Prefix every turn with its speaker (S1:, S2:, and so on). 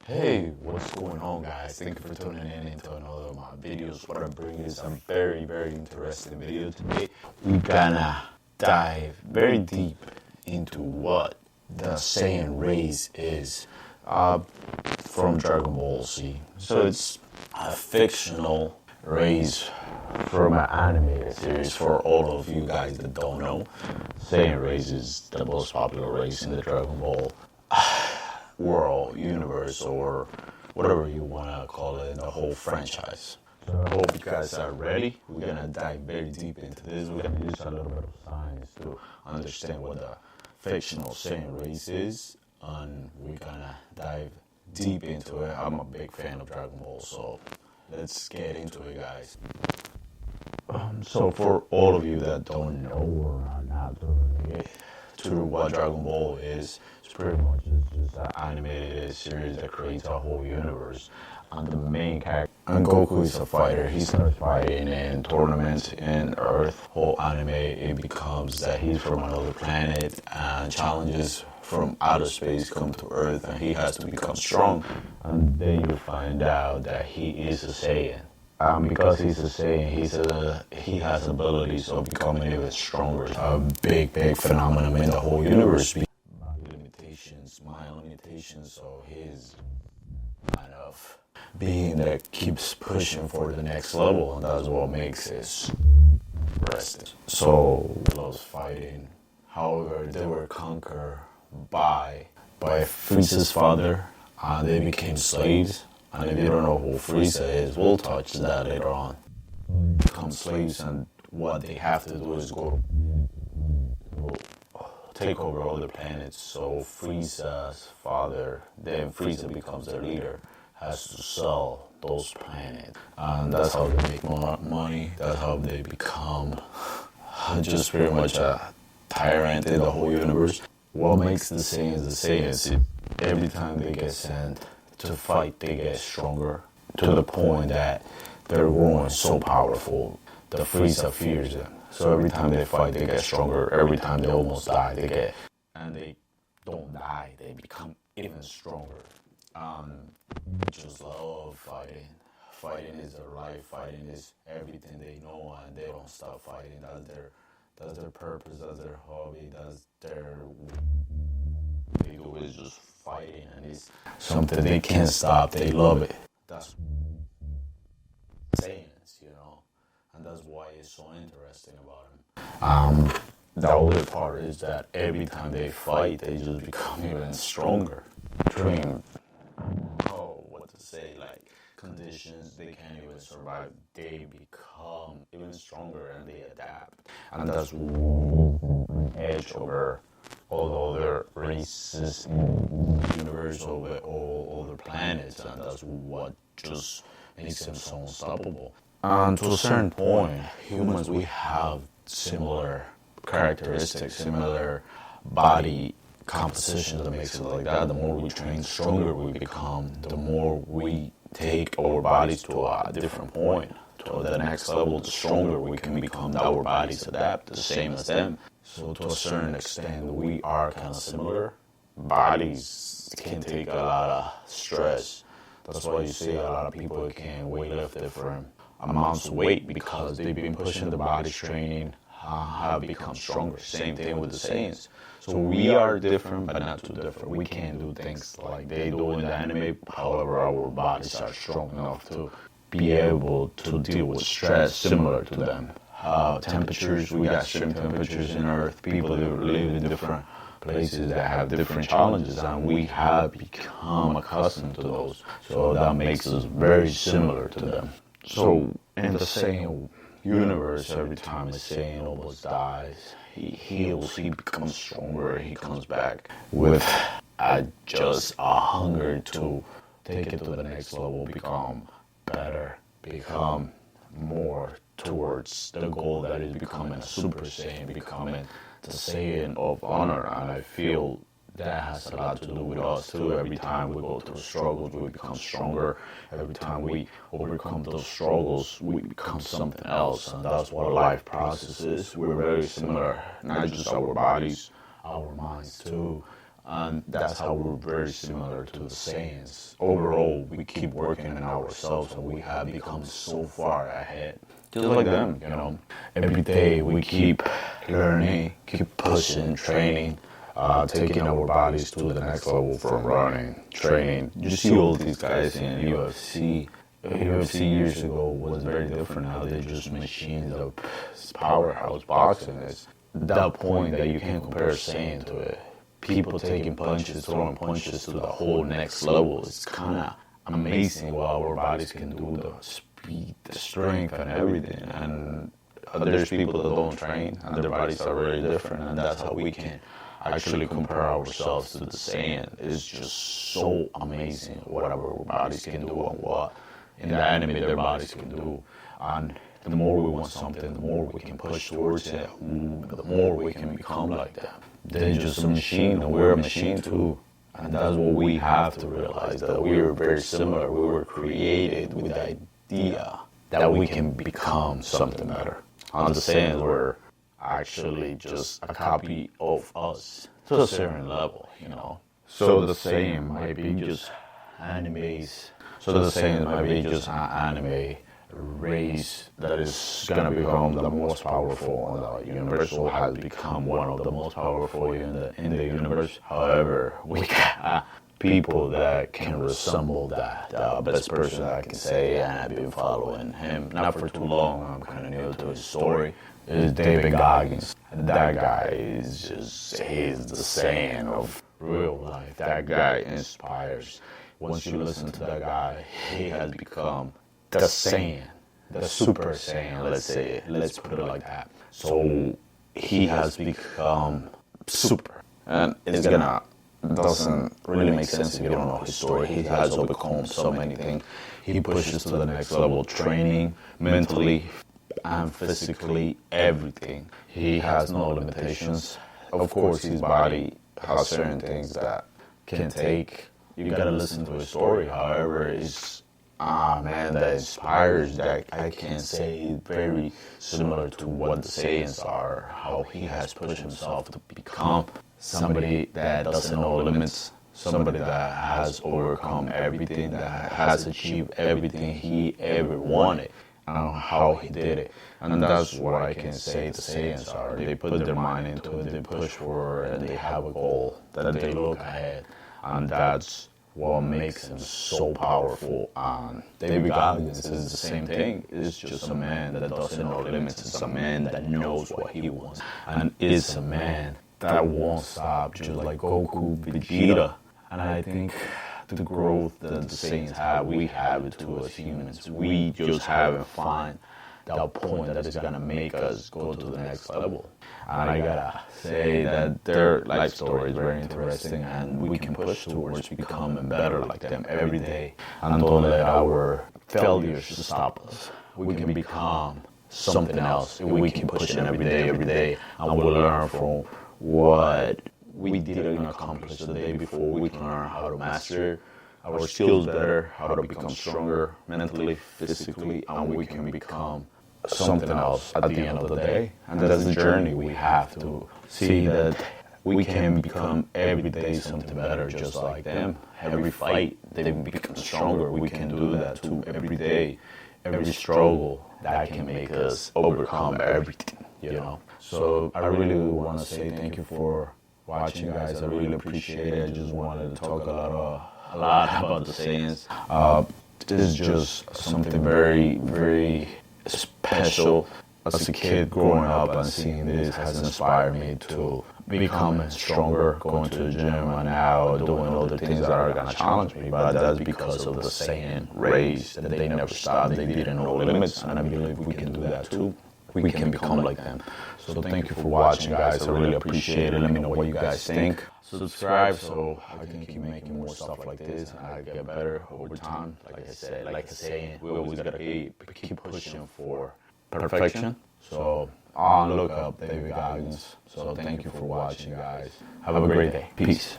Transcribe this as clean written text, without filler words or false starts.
S1: Hey, what's going on, guys? Thank you for tuning in into another of my videos. What I bring is a very interesting video today. We're gonna dive very deep into what the Saiyan race is from Dragon Ball Z. So it's a fictional race from an animated series. For all of you guys that don't know, Saiyan race is the most popular race in the Dragon Ball world, universe, or whatever you want to call it, the whole franchise. So I hope you guys are ready. We're going to dive very deep into this. We're going to use a little bit of science to understand what the fictional Saiyan race is, and we're going to dive deep into it. I'm a big fan of Dragon Ball, so let's get into it, guys. So for all of you that don't know or are not familiar to what Dragon Ball is, it's pretty much just an animated series that creates a whole universe. And the main character, and Goku is a fighter. He starts fighting in tournaments in Earth. Whole anime, it becomes that he's from another planet and challenges from outer space come to Earth, and he has to become strong. And then you find out that he is a Saiyan. Because he's a Saiyan, he has abilities of becoming even stronger. A big phenomenon in the whole universe. My limitations, so his kind of being that keeps pushing for the next level, and that's what makes his rested. So loves fighting. However, they were conquered by Frieza's father, and they became slaves. And if you don't know who Frieza is, we'll touch that later on. Become slaves, and what they have to do is go take over all the planets. So Frieza's father, then Frieza becomes their leader, has to sell those planets. And that's how they make more money. That's how they become just pretty much a tyrant in the whole universe. What makes the Saiyans the Saiyans? Every time they get sent to fight, they get stronger to the point that they're growing so powerful. The Frieza fears them. So every time they fight, they get stronger. Every time they almost die, and they don't die. They become even stronger. Just love fighting. Fighting is their life. Fighting is everything they know, and they don't stop fighting. That's their purpose. That's their hobby. They do is just fighting, and it's something they can't stop. They love it. That's Saiyans, and that's why it's so interesting about them. The other part is that every time they fight, they just become even stronger. Dream. Oh, what to say? Like conditions they can't even survive, they become even stronger and they adapt, and that's edge over all other races in the universe, over all other planets, and that's what just makes them so unstoppable. And to a certain point, humans, we have similar characteristics, similar body composition that makes it like that. The more we train, stronger we become. The more we take our bodies to a different point, to the next level, the stronger we can become. Our bodies adapt the same as them. So to a certain extent, we are kind of similar. Bodies can take a lot of stress. That's why you see a lot of people can weightlift different amounts of weight, because they've been pushing the body's training, have become stronger. Same thing with the Saiyans. So we are different, but not too different. We can't do things like they do in the anime. However, our bodies are strong enough to be able to deal with stress similar to them. Temperatures, we got certain temperatures in Earth. People that live in different places that have different challenges, and we have become accustomed to those. So that makes us very similar to them. So in the Saiyan universe, every time a Saiyan almost dies, he heals, he becomes stronger, he comes back with just a hunger to take it to the next level, become better, become more towards the goal that is becoming a Super Saiyan, becoming the Saiyan of honor. And I feel that has a lot to do with us too. Every time we go through struggles, we become stronger. Every time we overcome those struggles, we become something else. And that's what life process is. We're very similar, not just our bodies, our minds too. And that's how we're very similar to the Saiyans. Overall, we keep working on ourselves and we have become so far ahead. Just like them, you know. Every day we keep learning, keep pushing, training, taking our bodies to the next level from running, training. You see all these guys in UFC. UFC years ago was very different. Now they're just machines of powerhouse boxing. It's that point that you can't compare Saiyan to it. People taking punches, throwing punches to the whole next level. It's kind of amazing what our bodies can do, the speed, the strength, and everything. And there's people that don't train, and their bodies are very different, and that's how we can actually compare ourselves to the Saiyan. It's just so amazing what our bodies can do and what in the anime their bodies can do. And the more we want something, the more we can push towards it, the more we can become like them. They're just a machine, and we're a machine too. And that's what we have to realize, that we are very similar. We were created with the idea that we can become something better. And the Saiyans were actually just a copy of us to a certain level, you know. So the Saiyan might be just animes. So the Saiyans might be just an anime race that is gonna become the most powerful in the universe, or has become one of the most powerful in the universe. However, we got people that can resemble that. The best person I can say, and I've been following him not for too long. I'm kind of new to his story. Is David Goggins. That guy is just—he's the Saiyan of real life. That guy inspires. Once you listen to that guy, he has become the Saiyan, the Super Saiyan, let's say, let's put it like that. So he has become super. And doesn't really make sense if you don't know his story. He has overcome so many things. He pushes to the next level, training, mentally and physically, everything. He has no limitations. Of course, his body has certain things that can take. You gotta listen to his story. However, it's that inspires, that I can say very similar to what the Saiyans are, how he has pushed himself to become somebody that doesn't know limits, somebody that has overcome everything, that has achieved everything he ever wanted, and how he did it. And that's what I can say the Saiyans are. They put their mind into it, they push forward, and they have a goal that they look ahead. And that's what makes him so powerful. David Goggins is the same thing. It's just a man that doesn't know limits. It's a man that knows what he wants. And it's a man that won't stop, just like Goku, Vegeta. And I think the growth that the Saiyans have, we have it too as humans. We just haven't found that point that is gonna make us go to the next level. And I gotta say that their life story is very interesting, and we can push towards becoming better like them every day, and don't let our failures stop us. We can become something else. We keep pushing every day, and we'll learn from what we didn't accomplish the day before. We can learn how to master our skills better, how to become stronger mentally, physically, and we can become something else at the end of the day. And that's the journey we have to see, that we can become every day something better just like them. Every fight, they become stronger. We can do that too every day. Every struggle, that can make us overcome everything, you know. So I really want to say thank you for watching, guys. I really appreciate it. I just wanted to talk a lot about the Saiyans. This is just something very, very special. As a kid growing up and seeing this has inspired me to become stronger, going to the gym and now doing all the things that are going to challenge me. But that's because of the Saiyan race, that they never stopped. They didn't know limits, and I believe we can do that too. We can become like them. So thank you for watching, guys. I really appreciate it. Let me know what you guys think. Subscribe so I can keep making more stuff like this, and I get better over time. Like I said, like the saying, we always gotta keep pushing for perfection. So look up David Goggins. So thank you for watching, guys. Have a great day. Peace.